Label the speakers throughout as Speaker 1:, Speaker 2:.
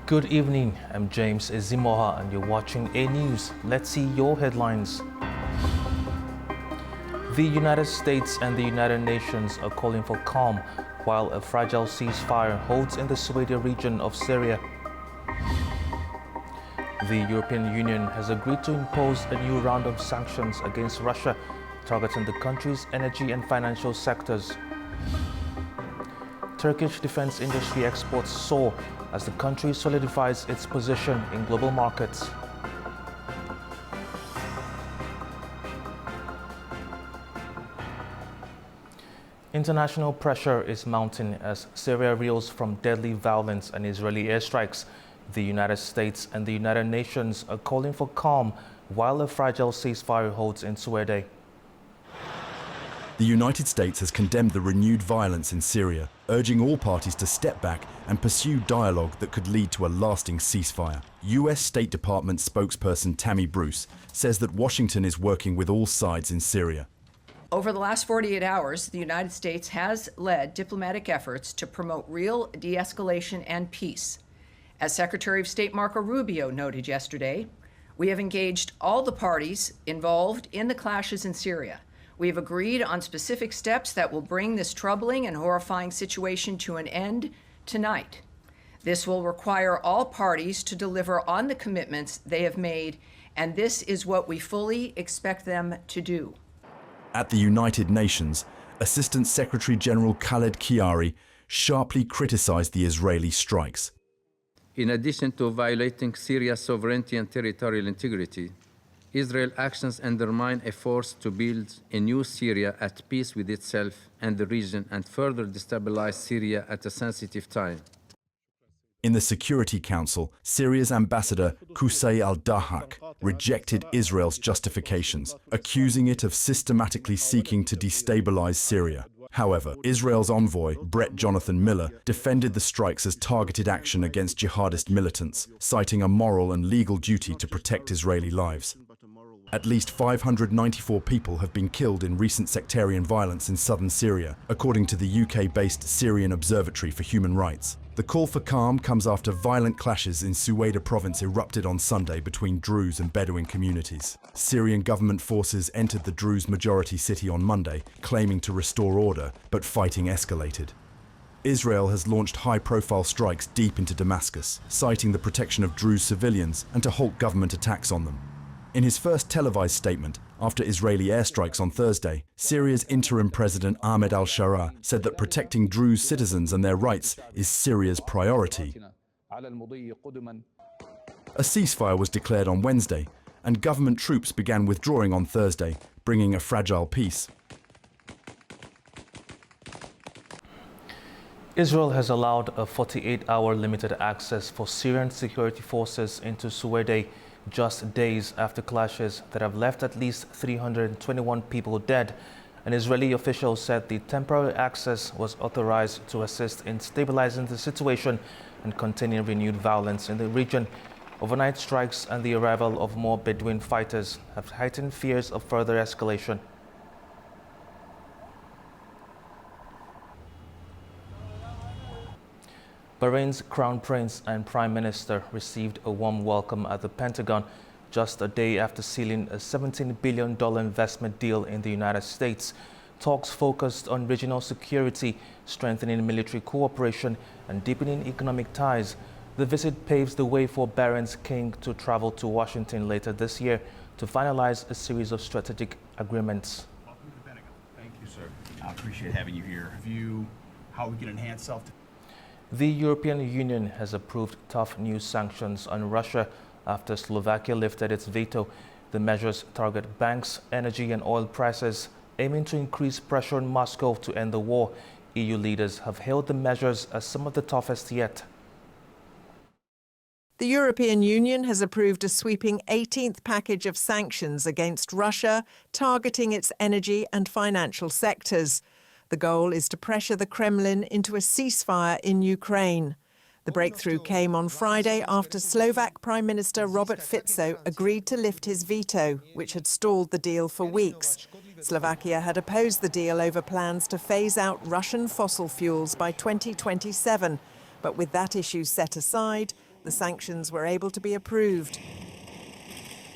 Speaker 1: Good evening, I'm James Izimoha and you're watching A News. Let's see your headlines. The United States and the United Nations are calling for calm while a fragile ceasefire holds in the Syria region of Syria. The European Union has agreed to impose a new round of sanctions against Russia, targeting the country's energy and financial sectors. Turkish defense industry exports soar as the country solidifies its position in global markets. International pressure is mounting as Syria reels from deadly violence and Israeli airstrikes. The United States and the United Nations are calling for calm while a fragile ceasefire holds in Syria.
Speaker 2: The United States has condemned the renewed violence in Syria, urging all parties to step back and pursue dialogue that could lead to a lasting ceasefire. US State Department spokesperson Tammy Bruce says that Washington is working with all sides in Syria.
Speaker 3: Over the last 48 hours, the United States has led diplomatic efforts to promote real de-escalation and peace. As Secretary of State Marco Rubio noted yesterday, we have engaged all the parties involved in the clashes in Syria. We have agreed on specific steps that will bring this troubling and horrifying situation to an end tonight. This will require all parties to deliver on the commitments they have made, and this is what we fully expect them to do.
Speaker 2: At the United Nations, Assistant Secretary General Khaled Kiari sharply criticized the Israeli strikes.
Speaker 4: In addition to violating Syria's sovereignty and territorial integrity, Israel's actions undermine efforts to build a new Syria at peace with itself and the region and further destabilize Syria at a sensitive time.
Speaker 2: In the Security Council, Syria's ambassador Qusay al-Dahak rejected Israel's justifications, accusing it of systematically seeking to destabilize Syria. However, Israel's envoy, Brett Jonathan Miller, defended the strikes as targeted action against jihadist militants, citing a moral and legal duty to protect Israeli lives. At least 594 people have been killed in recent sectarian violence in southern Syria, according to the UK-based Syrian Observatory for Human Rights. The call for calm comes after violent clashes in Suwayda province erupted on Sunday between Druze and Bedouin communities. Syrian government forces entered the Druze majority city on Monday, claiming to restore order, but fighting escalated. Israel has launched high-profile strikes deep into Damascus, citing the protection of Druze civilians and to halt government attacks on them. In his first televised statement after Israeli airstrikes on Thursday, Syria's interim president Ahmed al-Sharaa said that protecting Druze citizens and their rights is Syria's priority. A ceasefire was declared on Wednesday, and government troops began withdrawing on Thursday, bringing a fragile peace.
Speaker 1: Israel has allowed a 48-hour limited access for Syrian security forces into Syria just days after clashes that have left at least 321 people dead. An Israeli official said the temporary access was authorized to assist in stabilizing the situation and containing renewed violence in the region. Overnight strikes and the arrival of more Bedouin fighters have heightened fears of further escalation. Bahrain's Crown Prince and Prime Minister received a warm welcome at the Pentagon just a day after sealing a $17 billion investment deal in the United States. Talks focused on regional security, strengthening military cooperation, and deepening economic ties. The visit paves the way for Bahrain's king to travel to Washington later this year to finalize a series of strategic agreements.
Speaker 5: Welcome to the Pentagon. Thank you, sir. I appreciate having you here. How we can enhance self.
Speaker 1: The European Union has approved tough new sanctions on Russia after Slovakia lifted its veto. The measures target banks, energy and oil prices, aiming to increase pressure on Moscow to end the war. EU leaders have hailed the measures as some of the toughest yet.
Speaker 6: The European Union has approved a sweeping 18th package of sanctions against Russia, targeting its energy and financial sectors. The goal is to pressure the Kremlin into a ceasefire in Ukraine. The breakthrough came on Friday after Slovak Prime Minister Robert Fico agreed to lift his veto, which had stalled the deal for weeks. Slovakia had opposed the deal over plans to phase out Russian fossil fuels by 2027. But with that issue set aside, the the sanctions were able to be approved.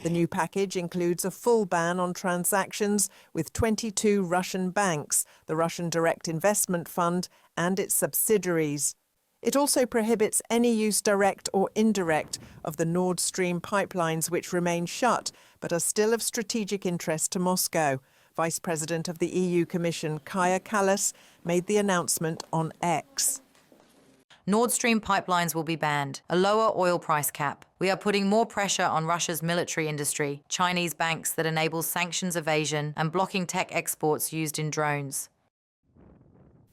Speaker 6: The new package includes a full ban on transactions with 22 Russian banks, the Russian Direct Investment Fund, and its subsidiaries. It also prohibits any use, direct or indirect, of the Nord Stream pipelines, which remain shut but are still of strategic interest to Moscow. Vice President of the EU Commission, Kaja Kallas, made the announcement on X.
Speaker 7: Nord Stream pipelines will be banned, a lower oil price cap. We are putting more pressure on Russia's military industry, Chinese banks that enable sanctions evasion, and blocking tech exports used in drones.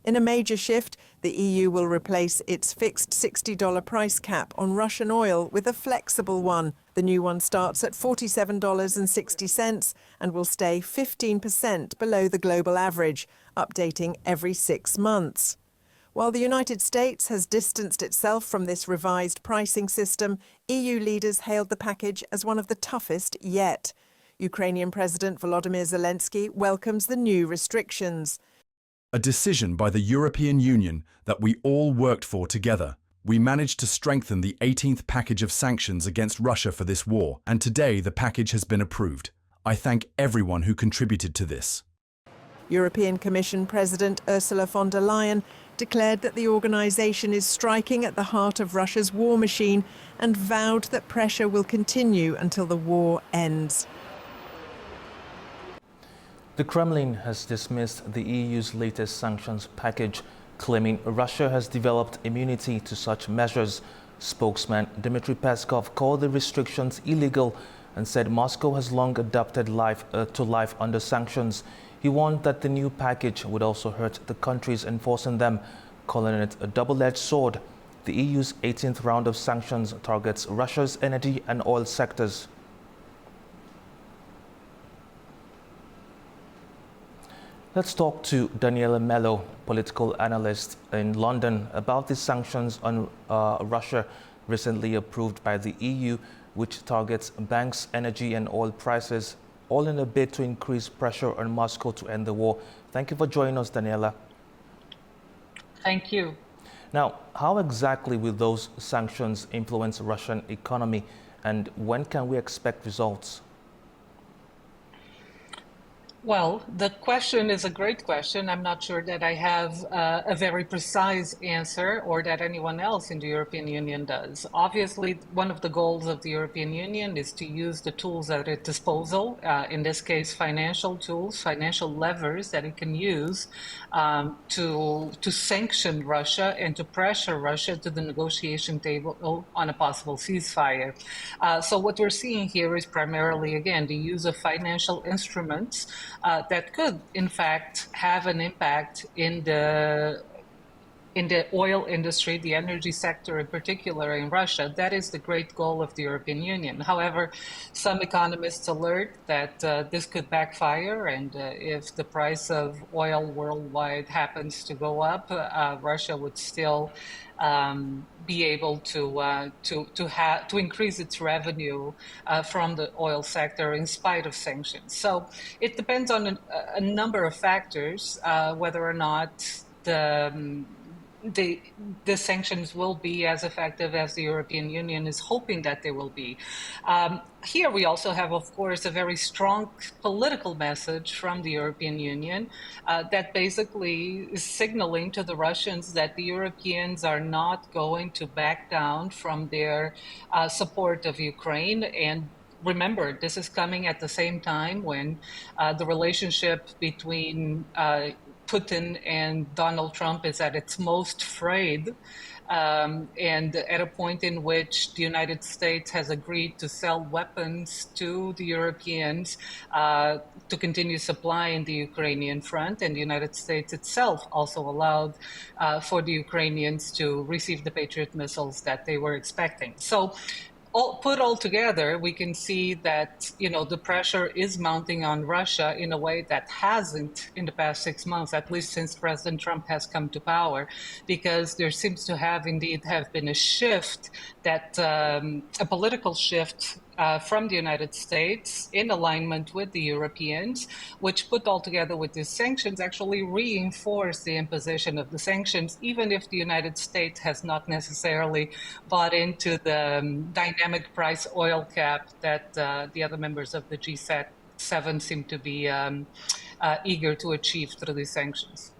Speaker 6: In a major shift, the EU will replace its fixed $60 price cap on Russian oil with a flexible one. The new one starts at $47.60 and will stay 15% below the global average, updating every 6 months. While the United States has distanced itself from this revised pricing system, EU leaders hailed the package as one of the toughest yet. Ukrainian President Volodymyr Zelensky welcomes the new restrictions.
Speaker 2: A decision by the European Union that we all worked for together. We managed to strengthen the 18th package of sanctions against Russia for this war, and today the package has been approved. I thank everyone who contributed to this.
Speaker 6: European Commission President Ursula von der Leyen declared that the organisation is striking at the heart of Russia's war machine and vowed that pressure will continue until the war ends.
Speaker 1: The Kremlin has dismissed the EU's latest sanctions package, claiming Russia has developed immunity to such measures. Spokesman Dmitry Peskov called the restrictions illegal and said Moscow has long adapted to life under sanctions. He warned that the new package would also hurt the countries enforcing them, calling it a double-edged sword. The EU's 18th round of sanctions targets Russia's energy and oil sectors. Let's talk to Daniela Mello, political analyst in London, about the sanctions on Russia recently approved by the EU, which targets banks, energy and oil prices, all in a bid to increase pressure on Moscow to end the war. Thank you for joining us, Daniela.
Speaker 8: Thank you.
Speaker 1: Now, how exactly will those sanctions influence the Russian economy, and when can we expect results?
Speaker 8: Well, the question is a great question. I'm not sure that I have a very precise answer, or that anyone else in the European Union does. Obviously, one of the goals of the European Union is to use the tools at its disposal, in this case, financial tools, financial levers that it can use to sanction Russia and to pressure Russia to the negotiation table on a possible ceasefire. So what we're seeing here is primarily, again, the use of financial instruments that could, in fact, have an impact in the oil industry, the energy sector in particular in Russia. That is the great goal of the European Union. However, some economists alert that this could backfire, and if the price of oil worldwide happens to go up, Russia would still be able to increase its revenue from the oil sector in spite of sanctions. So it depends on a number of factors, whether or not the sanctions will be as effective as the European Union is hoping that they will be. Here we also have, of course, a very strong political message from the European Union that basically is signaling to the Russians that the Europeans are not going to back down from their support of Ukraine. And remember, this is coming at the same time when the relationship between Putin and Donald Trump is at its most frayed, and at a point in which the United States has agreed to sell weapons to the Europeans to continue supplying the Ukrainian front, and the United States itself also allowed for the Ukrainians to receive the Patriot missiles that they were expecting. So put all together, we can see that, the pressure is mounting on Russia in a way that hasn't in the past 6 months, at least since President Trump has come to power, because there seems to have been a shift, that a political shift from the United States in alignment with the Europeans, which put all together with these sanctions actually reinforce the imposition of the sanctions, even if the United States has not necessarily bought into the dynamic price oil cap that the other members of the G7 seem to be eager to achieve through these sanctions.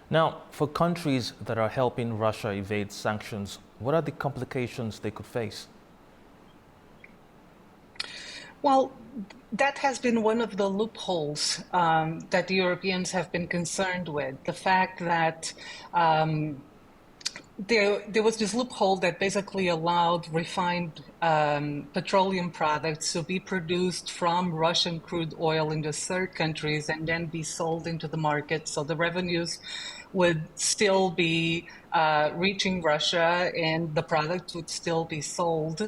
Speaker 1: Now, for countries that are helping Russia evade sanctions, what are the complications they could face?
Speaker 8: Well, that has been one of the loopholes that the Europeans have been concerned with. The fact that there was this loophole that basically allowed refined petroleum products to be produced from Russian crude oil into third countries and then be sold into the market. So the revenues would still be reaching Russia and the product would still be sold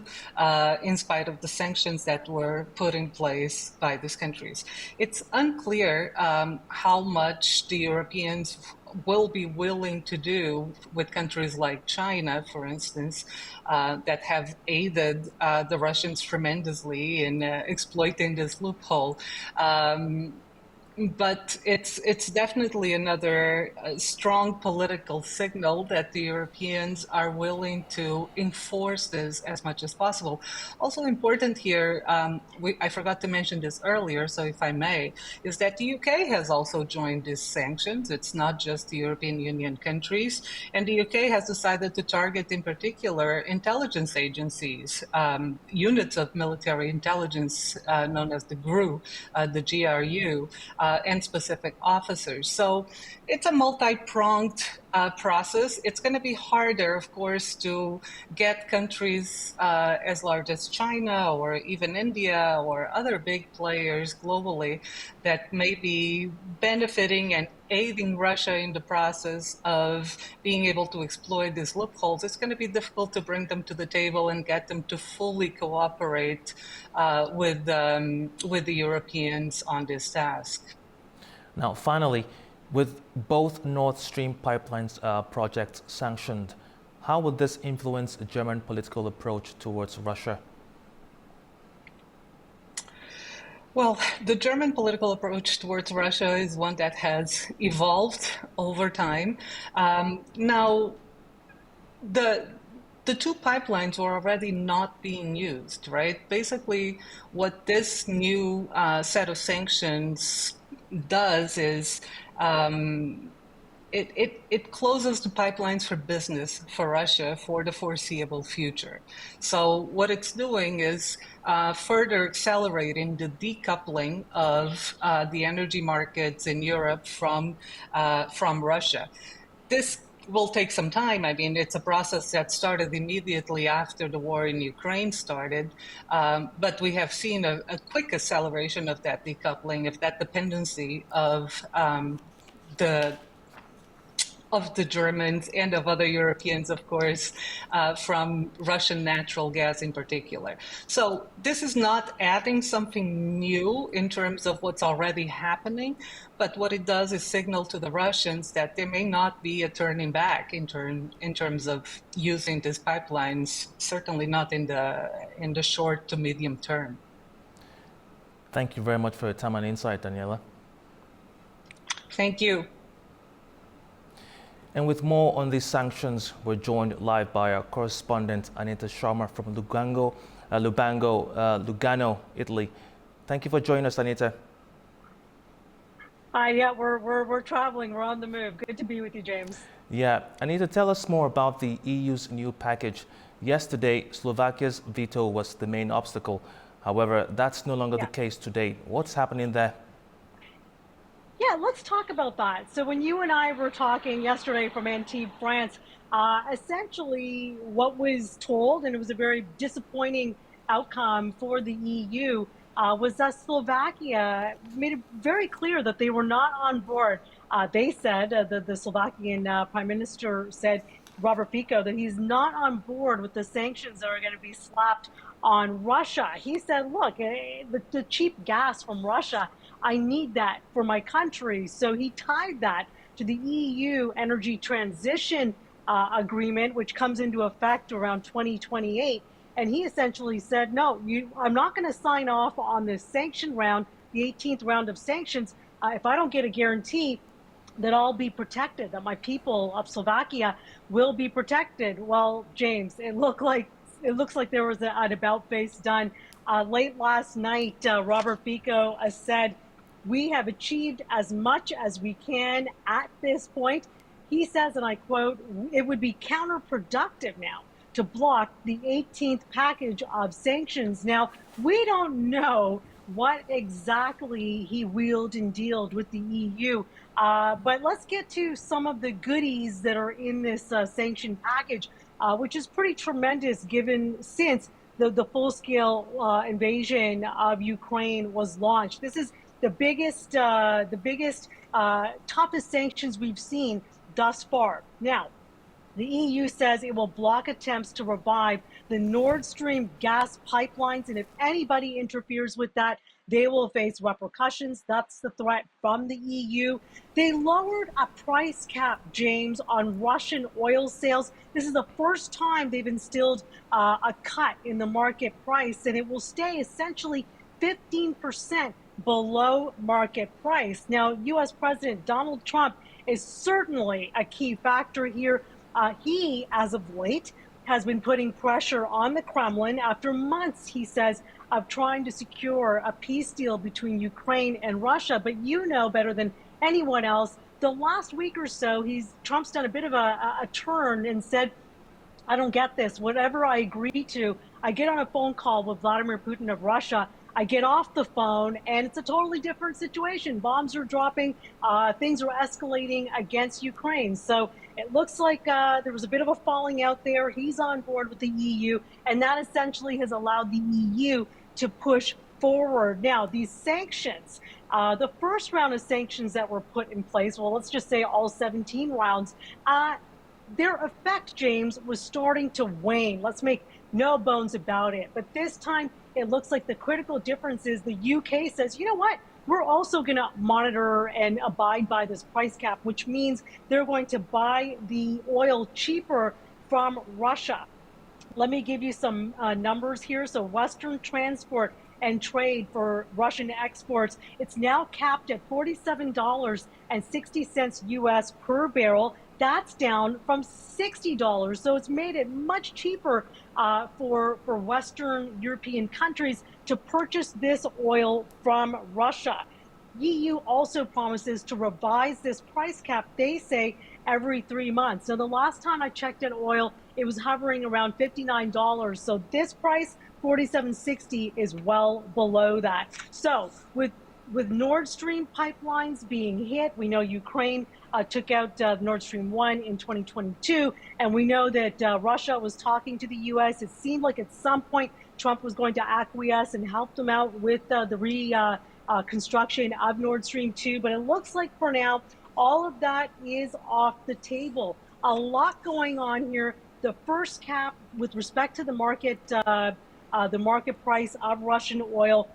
Speaker 8: in spite of the sanctions that were put in place by these countries. It's unclear how much the Europeans will be willing to do with countries like China, for instance, that have aided the Russians tremendously in exploiting this loophole. But it's definitely another strong political signal that the Europeans are willing to enforce this as much as possible. Also important here, I forgot to mention this earlier, so if I may, is that the UK has also joined these sanctions. It's not just the European Union countries, and the UK has decided to target in particular intelligence agencies, units of military intelligence known as the GRU, the GRU, and specific officers. So it's a multi-pronged process. It's going to be harder, of course, to get countries as large as China or even India or other big players globally that may be benefiting and aiding Russia in the process of being able to exploit these loopholes. It's going to be difficult to bring them to the table and get them to fully cooperate with the Europeans on this task.
Speaker 1: Now, finally, with both Nord Stream pipelines projects sanctioned, how would this influence the German political approach towards Russia?
Speaker 8: Well, the German political approach towards Russia is one that has evolved over time. Now, the two pipelines were already not being used, right? Basically, what this new set of sanctions does is it closes the pipelines for business for Russia for the foreseeable future. So what it's doing is further accelerating the decoupling of the energy markets in Europe from Russia. This will take some time. I mean, it's a process that started immediately after the war in Ukraine started, but we have seen a quick acceleration of that decoupling, of that dependency of the Germans and of other Europeans, of course, from Russian natural gas in particular. So this is not adding something new in terms of what's already happening, but what it does is signal to the Russians that there may not be a turning back in terms of using these pipelines, certainly not in the short to medium term.
Speaker 1: Thank you very much for your time and insight, Daniela.
Speaker 8: Thank you.
Speaker 1: And with more on these sanctions, we're joined live by our correspondent Anita Sharma from Lugano, Italy. Thank you for joining us, Anita.
Speaker 9: Yeah, we're traveling. We're on the move. Good to be with you, James.
Speaker 1: Yeah, Anita, tell us more about the EU's new package. Yesterday, Slovakia's veto was the main obstacle. However, that's no longer the case today. What's happening there?
Speaker 9: Yeah, let's talk about that. So when you and I were talking yesterday from Antibes, France, essentially what was told, and it was a very disappointing outcome for the EU, was that Slovakia made it very clear that they were not on board. They said, the Slovakian Prime Minister said, Robert Fico, that he's not on board with the sanctions that are going to be slapped on Russia. He said, look, the cheap gas from Russia, I need that for my country. So he tied that to the EU energy transition agreement, which comes into effect around 2028. And he essentially said, no, I'm not going to sign off on this sanction round, the 18th round of sanctions, if I don't get a guarantee that I'll be protected, that my people of Slovakia will be protected. Well, James, it looks like there was an about face done. Late last night, Robert Fico said, we have achieved as much as we can at this point. He says, and I quote, it would be counterproductive now to block the 18th package of sanctions. Now, we don't know what exactly he wheeled and dealed with the EU. But let's get to some of the goodies that are in this sanction package, which is pretty tremendous given since the full-scale invasion of Ukraine was launched. This is the biggest, toughest sanctions we've seen thus far. Now, the EU says it will block attempts to revive the Nord Stream gas pipelines, and if anybody interferes with that, they will face repercussions. That's the threat from the EU. They lowered a price cap, James, on Russian oil sales. This is the first time they've instilled a cut in the market price, and it will stay essentially 15% below market price. Now, U.S. President Donald Trump is certainly a key factor here. He, as of late, has been putting pressure on the Kremlin after months, he says, of trying to secure a peace deal between Ukraine and Russia. But you know better than anyone else, the last week or so, Trump's done a bit of a turn and said, I don't get this. Whatever I agree to, I get on a phone call with Vladimir Putin of Russia. I get off the phone and it's a totally different situation. Bombs are dropping. Things are escalating against Ukraine. So it looks like there was a bit of a falling out there. He's on board with the EU, and that essentially has allowed the EU to push forward. Now, these sanctions, the first round of sanctions that were put in place, well, let's just say all 17 rounds, their effect, James, was starting to wane. Let's make no bones about it. But this time, it looks like the critical difference is the UK says, you know what? We're also going to monitor and abide by this price cap, which means they're going to buy the oil cheaper from Russia. Let me give you some numbers here. So Western transport and trade for Russian exports, it's now capped at $47.60 US per barrel. That's down from $60. So it's made it much cheaper for Western European countries to purchase this oil from Russia. EU also promises to revise this price cap, they say, every 3 months. So the last time I checked at oil, it was hovering around $59. So this price, $47.60, is well below that. So with Nord Stream pipelines being hit, we know Ukraine took out Nord Stream 1 in 2022, and we know that Russia was talking to the U.S. It seemed like at some point Trump was going to acquiesce and help them out with the reconstruction of Nord Stream 2, but it looks like for now, all of that is off the table. A lot going on here. The first cap with respect to the market price of Russian oil,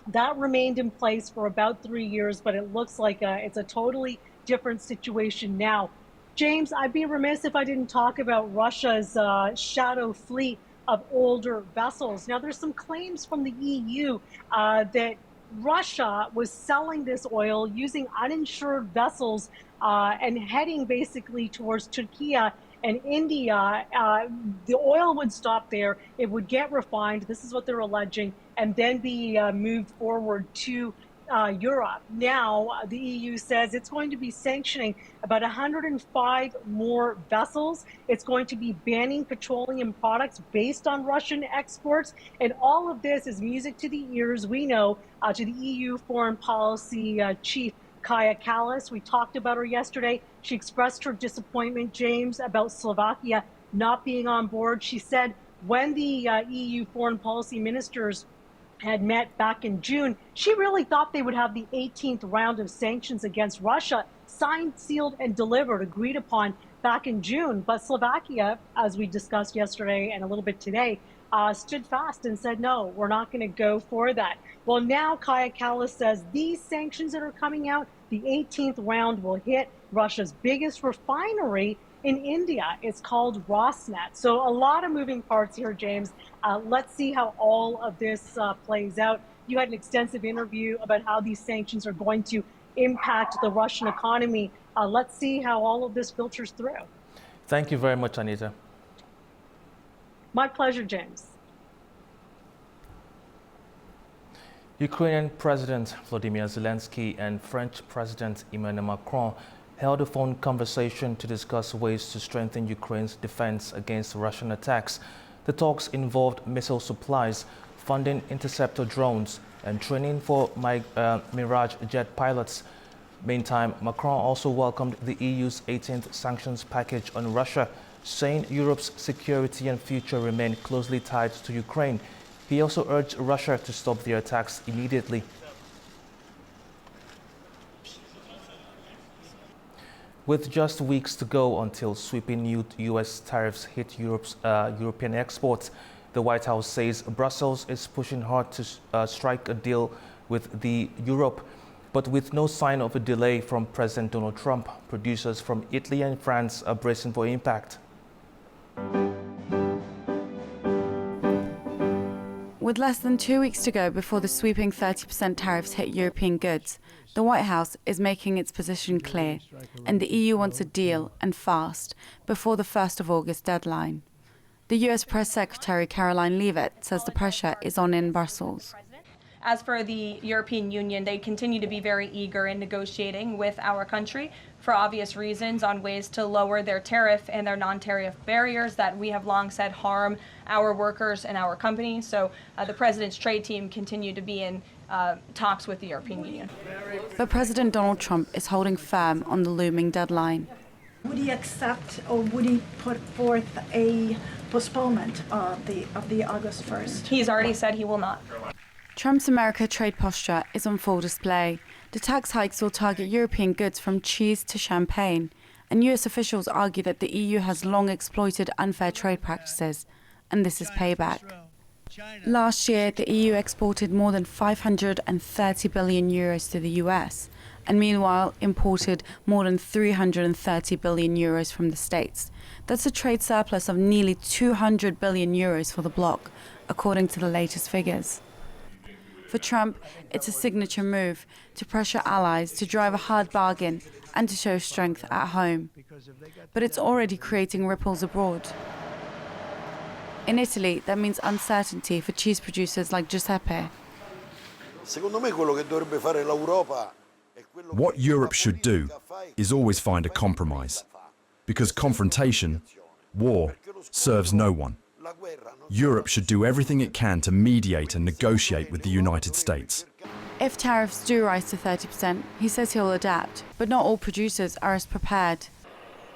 Speaker 9: that remained in place for about 3 years, but it looks like it's a totally different situation now. James, I'd be remiss if I didn't talk about Russia's shadow fleet of older vessels. Now, there's some claims from the EU that Russia was selling this oil using uninsured vessels and heading basically towards Turkey and India. The oil would stop there. It would get refined. This is what they're alleging, and then be moved forward to Europe. Now, the EU says it's going to be sanctioning about 105 more vessels. It's going to be banning petroleum products based on Russian exports. And all of this is music to the ears, we know, to the EU foreign policy chief, Kaja Kallas. We talked about her yesterday. She expressed her disappointment, James, about Slovakia not being on board. She said when the EU foreign policy ministers had met back in June, she really thought they would have the 18th round of sanctions against Russia signed, sealed, and delivered, agreed upon back in June. But Slovakia, as we discussed yesterday and a little bit today, stood fast and said, no, we're not going to go for that. Well, now Kaja Kallas says these sanctions that are coming out, the 18th round will hit Russia's biggest refinery In India, it's called Rosneft. So a lot of moving parts here, James. Let's see how all of this plays out. You had an extensive interview about how these sanctions are going to impact the Russian economy. Let's see how all of this filters through.
Speaker 1: Thank you very much, Anita.
Speaker 9: My pleasure, James.
Speaker 1: Ukrainian President Volodymyr Zelensky and French President Emmanuel Macron held a phone conversation to discuss ways to strengthen Ukraine's defense against Russian attacks. The talks involved missile supplies, funding interceptor drones, and training for Mirage jet pilots. Meantime, Macron also welcomed the EU's 18th sanctions package on Russia, saying Europe's security and future remain closely tied to Ukraine. He also urged Russia to stop their attacks immediately. With just weeks to go until sweeping new U.S. tariffs hit European exports, the White House says Brussels is pushing hard to strike a deal with Europe. But with no sign of a delay from President Donald Trump, producers from Italy and France are bracing for impact.
Speaker 10: With less than 2 weeks to go before the sweeping 30% tariffs hit European goods, the White House is making its position clear, and the EU wants a deal, and fast, before the 1st of August deadline. The US Press Secretary Caroline Leavitt says the pressure is on in Brussels.
Speaker 11: As for the European Union, they continue to be very eager in negotiating with our country for obvious reasons on ways to lower their tariff and their non-tariff barriers that we have long said harm our workers and our companies. So the President's trade team continue to be in talks with the European Union.
Speaker 10: But President Donald Trump is holding firm on the looming deadline.
Speaker 12: Would he accept or would he put forth a postponement of the August 1st?
Speaker 11: He's already said he will not.
Speaker 10: Trump's America trade posture is on full display. The tax hikes will target European goods from cheese to champagne, and US officials argue that the EU has long exploited unfair trade practices, and this is payback. Last year, the EU exported more than 530 billion euros to the US, and meanwhile imported more than 330 billion euros from the States. That's a trade surplus of nearly 200 billion euros for the bloc, according to the latest figures. For Trump, it's a signature move to pressure allies to drive a hard bargain and to show strength at home. But it's already creating ripples abroad. In Italy, that means uncertainty for cheese producers like Giuseppe.
Speaker 2: What Europe should do is always find a compromise, because confrontation, war, serves no one. Europe should do everything it can to mediate and negotiate with the United States.
Speaker 10: If tariffs do rise to 30%, he says he'll adapt, but not all producers are as prepared.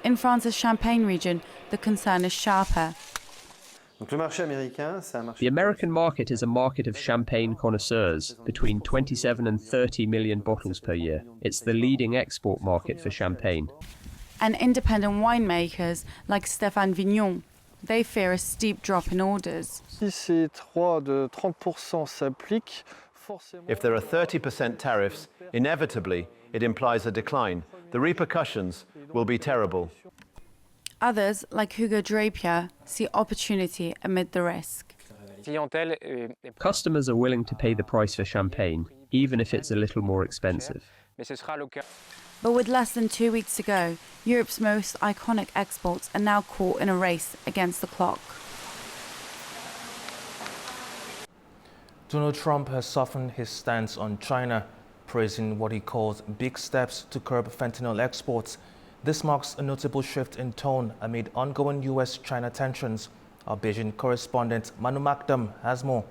Speaker 10: In France's Champagne region, the concern is sharper.
Speaker 13: The American market is a market of champagne connoisseurs, between 27 and 30 million bottles per year. It's the leading export market for champagne.
Speaker 10: And independent winemakers like Stéphane Vignon, they fear a steep drop in orders.
Speaker 14: If there are 30% tariffs, inevitably it implies a decline. The repercussions will be terrible.
Speaker 10: Others, like Hugo Drapier, see opportunity amid the risk.
Speaker 13: Customers are willing to pay the price for champagne, even if it's a little more expensive.
Speaker 10: But with less than 2 weeks to go, Europe's most iconic exports are now caught in a race against the clock.
Speaker 1: Donald Trump has softened his stance on China, praising what he calls big steps to curb fentanyl exports. This marks a notable shift in tone amid ongoing U.S.-China tensions. Our Beijing correspondent Manu Makdam has more.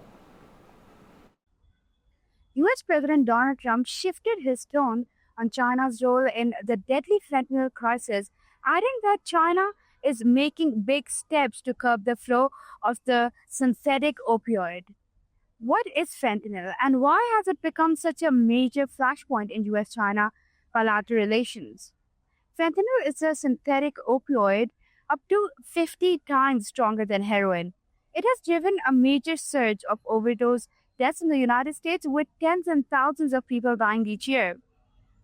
Speaker 15: U.S. President Donald Trump shifted his tone on China's role in the deadly fentanyl crisis, adding that China is making big steps to curb the flow of the synthetic opioid. What is fentanyl, and why has it become such a major flashpoint in U.S.-China bilateral relations? Fentanyl is a synthetic opioid up to 50 times stronger than heroin. It has driven a major surge of overdose deaths in the United States, with tens and thousands of people dying each year.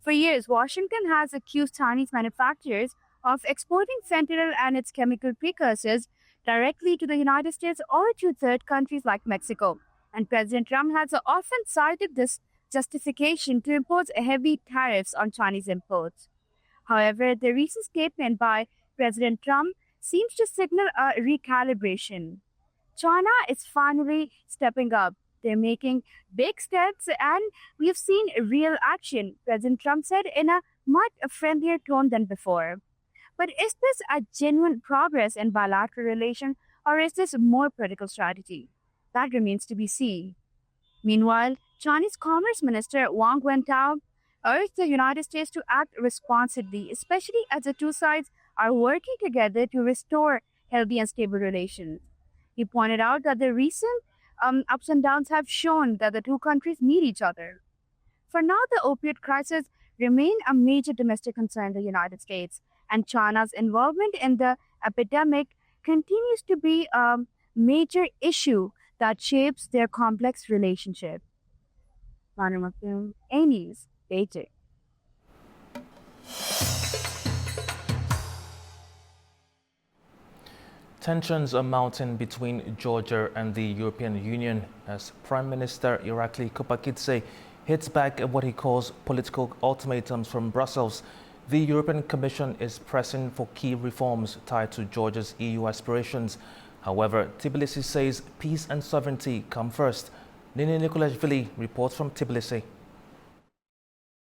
Speaker 15: For years, Washington has accused Chinese manufacturers of exporting fentanyl and its chemical precursors directly to the United States or to third countries like Mexico. And President Trump has often cited this justification to impose heavy tariffs on Chinese imports. However, the recent statement by President Trump seems to signal a recalibration. China is finally stepping up. They're making big steps, and we've seen real action, President Trump said in a much friendlier tone than before. But is this a genuine progress in bilateral relations, or is this more political strategy? That remains to be seen. Meanwhile, Chinese Commerce Minister Wang Wentao urged the United States to act responsibly, especially as the two sides are working together to restore healthy and stable relations. He pointed out that the recent ups and downs have shown that the two countries need each other. For now, the opioid crisis remains a major domestic concern in the United States, and China's involvement in the epidemic continues to be a major issue that shapes their complex relationship. A News, Beijing.
Speaker 1: Tensions are mounting between Georgia and the European Union as Prime Minister Irakli Kopakidze hits back at what he calls political ultimatums from Brussels. The European Commission is pressing for key reforms tied to Georgia's EU aspirations. However, Tbilisi says peace and sovereignty come first. Nini Nikolashvili reports from Tbilisi.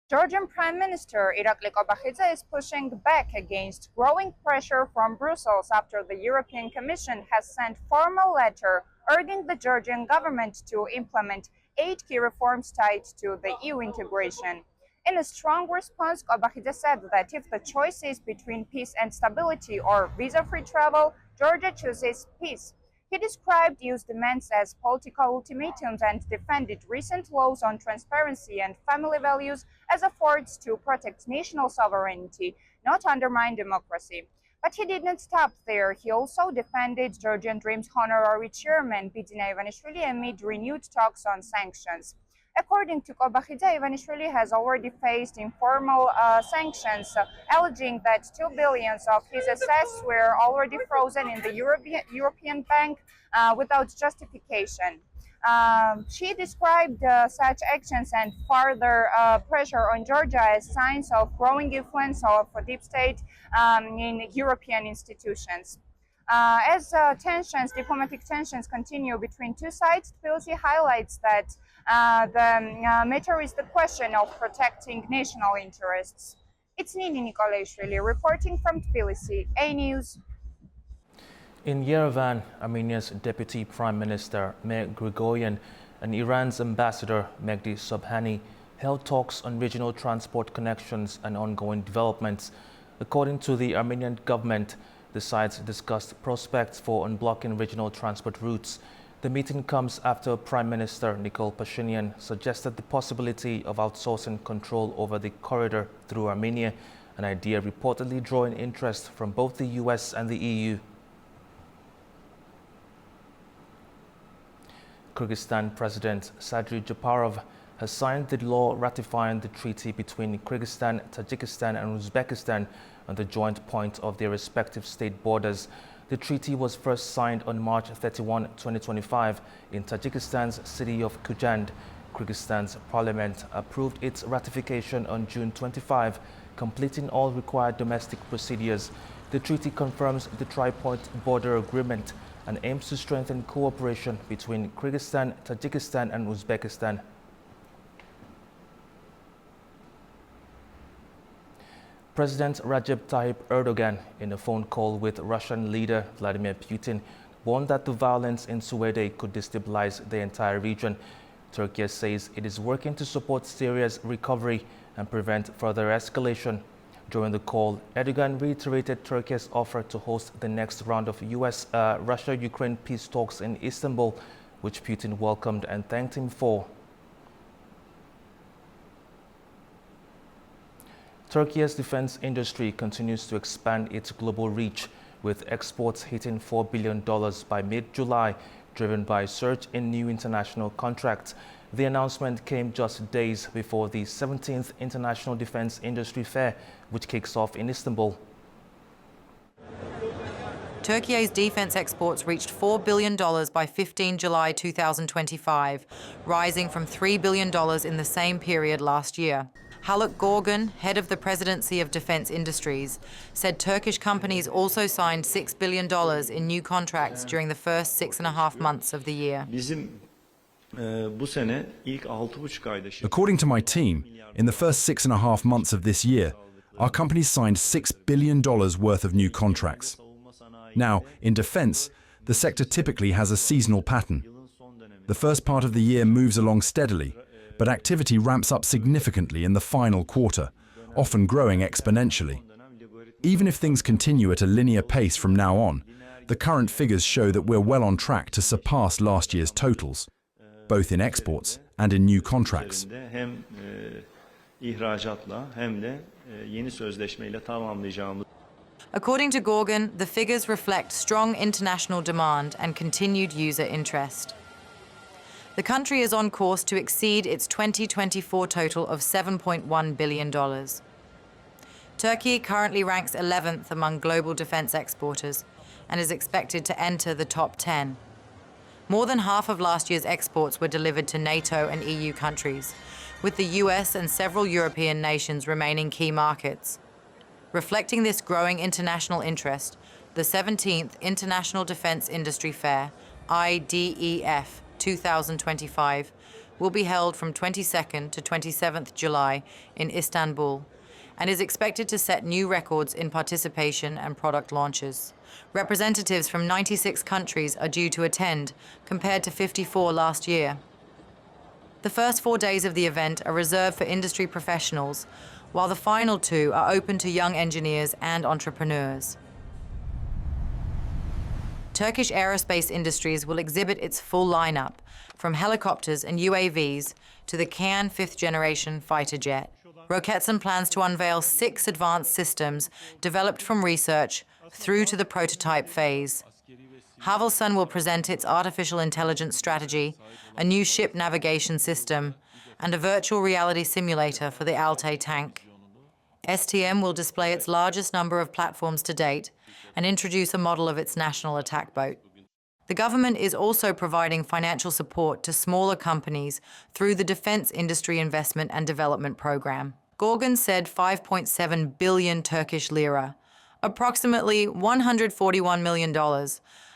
Speaker 16: Georgian Prime Minister Irakli Kopakidze is pushing back against growing pressure from Brussels after the European Commission has sent formal letter urging the Georgian government to implement 8 key reforms tied to the EU integration. In a strong response, Kopakidze said that if the choice is between peace and stability or visa-free travel, Georgia chooses peace. He described EU's demands as political ultimatums and defended recent laws on transparency and family values as efforts to protect national sovereignty, not undermine democracy. But he didn't stop there. He also defended Georgian Dream's honorary chairman, Bidina Ivanishvili, amid renewed talks on sanctions. According to Kopakidze, Ivanishvili has already faced informal sanctions, alleging that 2 billion of his assets were already frozen in the European Bank without justification. She described such actions and further pressure on Georgia as signs of growing influence of deep state in European institutions. As diplomatic tensions continue between two sides, Tbilisi highlights that the matter is the question of protecting national interests. It's Nini Nikolashvili reporting from Tbilisi, A News.
Speaker 1: In Yerevan, Armenia's Deputy Prime Minister Mir Grigoryan and Iran's Ambassador Mehdi Sobhani held talks on regional transport connections and ongoing developments. According to the Armenian government, the sides discussed prospects for unblocking regional transport routes. The meeting comes after Prime Minister Nikol Pashinyan suggested the possibility of outsourcing control over the corridor through Armenia, an idea reportedly drawing interest from both the US and the EU. Kyrgyzstan President Sadri Japarov has signed the law ratifying the treaty between Kyrgyzstan, Tajikistan and Uzbekistan on the joint point of their respective state borders. The treaty was first signed on March 31, 2025 in Tajikistan's city of Kujand. Kyrgyzstan's parliament approved its ratification on June 25, completing all required domestic procedures. The treaty confirms the tri-point border agreement and aims to strengthen cooperation between Kyrgyzstan, Tajikistan and Uzbekistan. President Recep Tayyip Erdogan, in a phone call with Russian leader Vladimir Putin, warned that the violence in Suede could destabilize the entire region. Turkey says it is working to support Syria's recovery and prevent further escalation. During the call, Erdogan reiterated Turkey's offer to host the next round of Russia-Ukraine peace talks in Istanbul, which Putin welcomed and thanked him for. Turkey's defense industry continues to expand its global reach, with exports hitting $4 billion by mid-July, driven by a surge in new international contracts. The announcement came just days before the 17th International Defense Industry Fair, which kicks off in Istanbul.
Speaker 7: Turkey's defense exports reached $4 billion by 15 July 2025, rising from $3 billion in the same period last year. Haluk Gorgun, head of the Presidency of Defense Industries, said Turkish companies also signed $6 billion in new contracts during the first 6.5 months of the year.
Speaker 2: According to my team, in the first 6.5 months of this year, our companies signed $6 billion worth of new contracts. Now, in defense, the sector typically has a seasonal pattern. The first part of the year moves along steadily, but activity ramps up significantly in the final quarter, often growing exponentially. Even if things continue at a linear pace from now on, the current figures show that we're well on track to surpass last year's totals, both in exports and in new contracts.
Speaker 7: According to Gorgun, the figures reflect strong international demand and continued user interest. The country is on course to exceed its 2024 total of $7.1 billion. Turkey currently ranks 11th among global defense exporters and is expected to enter the top 10. More than half of last year's exports were delivered to NATO and EU countries, with the US and several European nations remaining key markets. Reflecting this growing international interest, the 17th International Defense Industry Fair, IDEF 2025, will be held from 22nd to 27th July in Istanbul and is expected to set new records in participation and product launches. Representatives from 96 countries are due to attend, compared to 54 last year. The first 4 days of the event are reserved for industry professionals, while the final 2 are open to young engineers and entrepreneurs. Turkish aerospace industries will exhibit its full lineup, from helicopters and UAVs to the Kaan 5th generation fighter jet. Roketsan plans to unveil 6 advanced systems developed from research through to the prototype phase. Havelsan will present its artificial intelligence strategy, a new ship navigation system, and a virtual reality simulator for the Altay tank. STM will display its largest number of platforms to date and introduce a model of its national attack boat. The government is also providing financial support to smaller companies through the Defense Industry Investment and Development Program. Gorgun said 5.7 billion Turkish lira, approximately $141 million,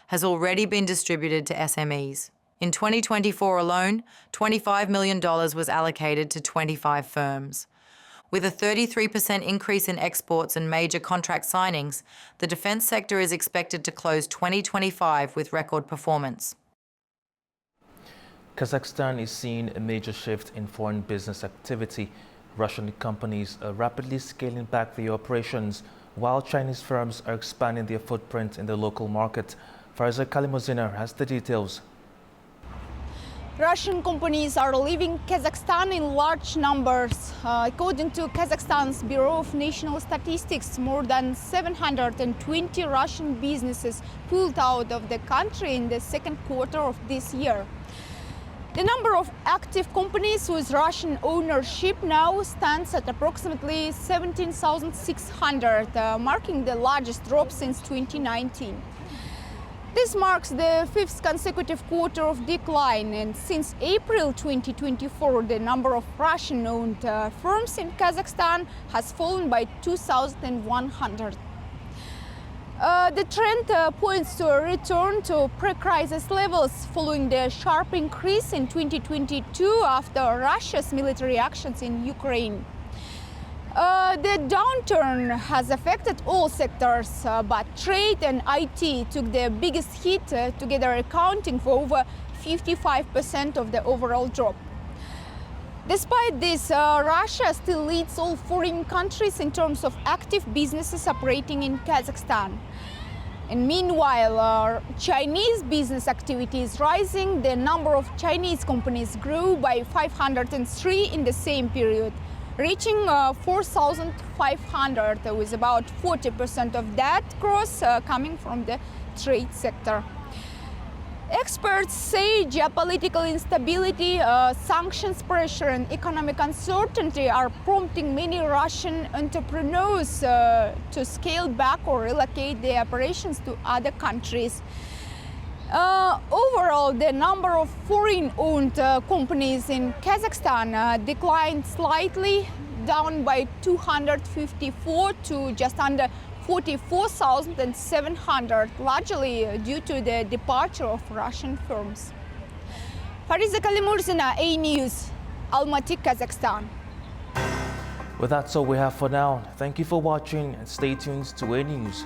Speaker 7: has already been distributed to SMEs. In 2024 alone, $25 million was allocated to 25 firms. With a 33% increase in exports and major contract signings, the defense sector is expected to close 2025 with record performance.
Speaker 1: Kazakhstan is seeing a major shift in foreign business activity. Russian companies are rapidly scaling back their operations, while Chinese firms are expanding their footprint in the local market. Farza Kalimoziner has the details.
Speaker 17: Russian companies are leaving Kazakhstan in large numbers. According to Kazakhstan's Bureau of National Statistics, more than 720 Russian businesses pulled out of the country in the second quarter of this year. The number of active companies with Russian ownership now stands at approximately 17,600, marking the largest drop since 2019. This marks the 5th consecutive quarter of decline, and since April 2024, the number of Russian-owned firms in Kazakhstan has fallen by 2,100. The trend points to a return to pre-crisis levels following the sharp increase in 2022 after Russia's military actions in Ukraine. The downturn has affected all sectors, but trade and IT took the biggest hit, together accounting for over 55% of the overall drop. Despite this, Russia still leads all foreign countries in terms of active businesses operating in Kazakhstan. And meanwhile, Chinese business activity is rising. The number of Chinese companies grew by 503 in the same period, reaching 4,500, with about 40% of that growth coming from the trade sector. Experts say geopolitical instability, sanctions pressure, and economic uncertainty are prompting many Russian entrepreneurs to scale back or relocate their operations to other countries. Overall, the number of foreign-owned companies in Kazakhstan declined slightly, down by 254 to just under 44,700, largely due to the departure of Russian firms. Fariza Kalimurzina, A News, Almaty, Kazakhstan.
Speaker 1: Well, that's all we have for now. Thank you for watching and stay tuned to A News.